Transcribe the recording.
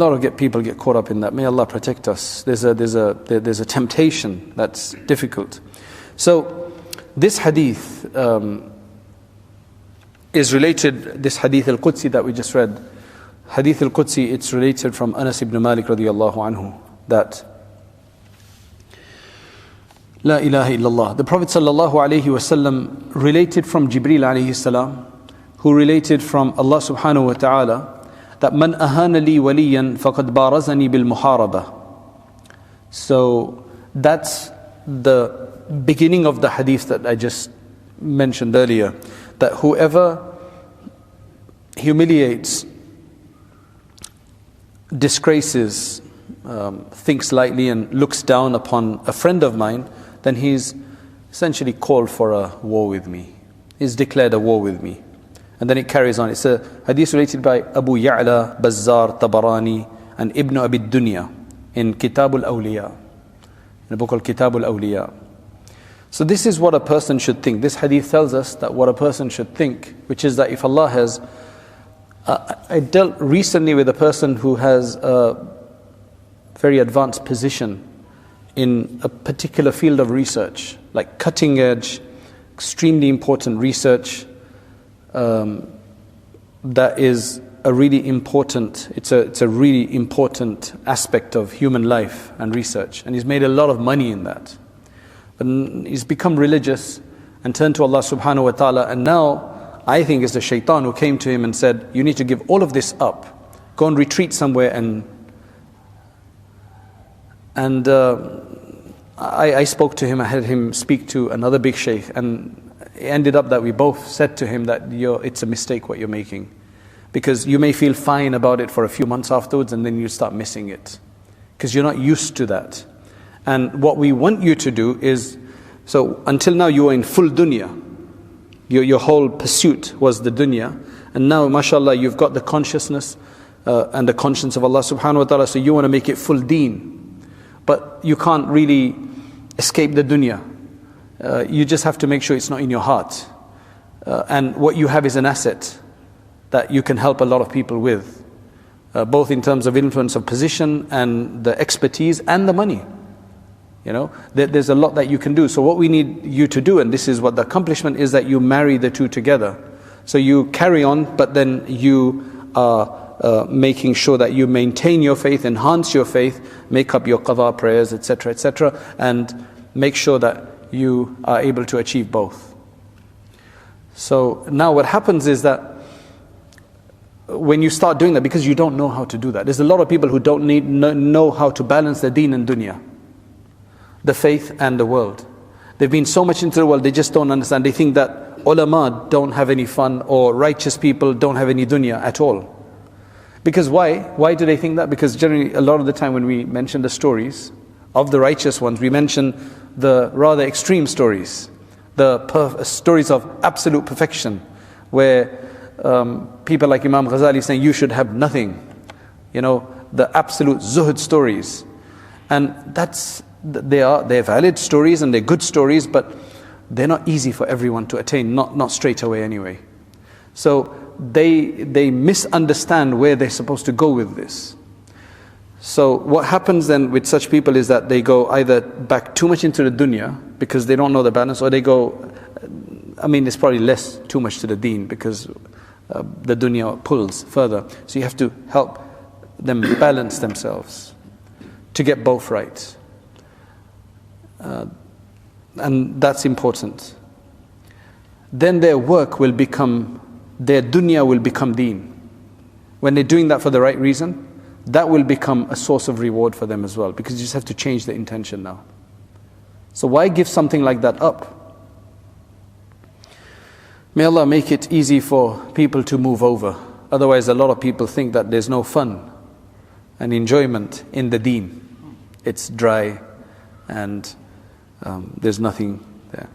A lot of people get caught up in that. May Allah protect us. There's a temptation that's difficult. So this hadith is related, this hadith al-Qudsi that we just read, hadith al-Qudsi, it's related from Anas ibn Malik radiyallahu anhu, that La ilaha illallah. The Prophet sallallahu alayhi wasallam related from Jibreel alayhi salam, who related from Allah subhanahu wa ta'ala, that man ahana li waliyan faqad barazani bil muharaba. So that's the beginning of the hadith that I just mentioned earlier, that whoever humiliates, disgraces, thinks lightly and looks down upon a friend of mine, then he's essentially called for a war with me. He's declared a war with me. And then it carries on. It's a hadith related by Abu Ya'la, Bazzar, Tabarani, and Ibn Abi Dunya in Kitab al-Awliya, in a book called Kitab al-Awliya. So this is what a person should think. This hadith tells us that what a person should think, which is that if Allah has... I dealt recently with a person who has a very advanced position in a particular field of research, like cutting edge, extremely important research, that is a really important, it's a really important aspect of human life and research, and he's made a lot of money in that. But he's become religious and turned to Allah subhanahu wa ta'ala, and now I think it's the shaitan who came to him and said, you need to give all of this up, go and retreat somewhere. And I spoke to him, I had him speak to another big sheikh, and it ended up that we both said to him that it's a mistake what you're making, because you may feel fine about it for a few months afterwards, and then you start missing it because you're not used to that. And what we want you to do is, so until now you were in full dunya, your whole pursuit was the dunya, and now mashallah you've got the consciousness and the conscience of Allah subhanahu wa ta'ala, so you want to make it full deen, but you can't really escape the dunya. You just have to make sure it's not in your heart. And what you have is an asset that you can help a lot of people with, both in terms of influence of position and the expertise and the money. You know, there's a lot that you can do. So what we need you to do, and this is what the accomplishment is, that you marry the two together. So you carry on, but then you are making sure that you maintain your faith, enhance your faith, make up your qadha prayers, etc., and make sure that you are able to achieve both. So now what happens is that when you start doing that, because you don't know how to do that, there's a lot of people who don't know how to balance the deen and dunya, the faith and the world. They've been so much into the world, they just don't understand. They think that ulama don't have any fun, or righteous people don't have any dunya at all. Because why? Why do they think that? Because generally a lot of the time when we mention the stories of the righteous ones, we mention the rather extreme stories, the stories of absolute perfection, where people like Imam Ghazali saying you should have nothing, you know, the absolute zuhud stories. And they're valid stories and they're good stories, but they're not easy for everyone to attain, not straight away anyway. So they misunderstand where they're supposed to go with this. So what happens then with such people is that they go either back too much into the dunya because they don't know the balance, or they go, I mean, it's probably less too much to the deen because the dunya pulls further. So you have to help them balance themselves to get both right. And that's important. Then their work will become, their dunya will become deen. When they're doing that for the right reason, that will become a source of reward for them as well, because you just have to change the intention now. So why give something like that up? May Allah make it easy for people to move over. Otherwise a lot of people think that there's no fun and enjoyment in the deen. It's dry and there's nothing there.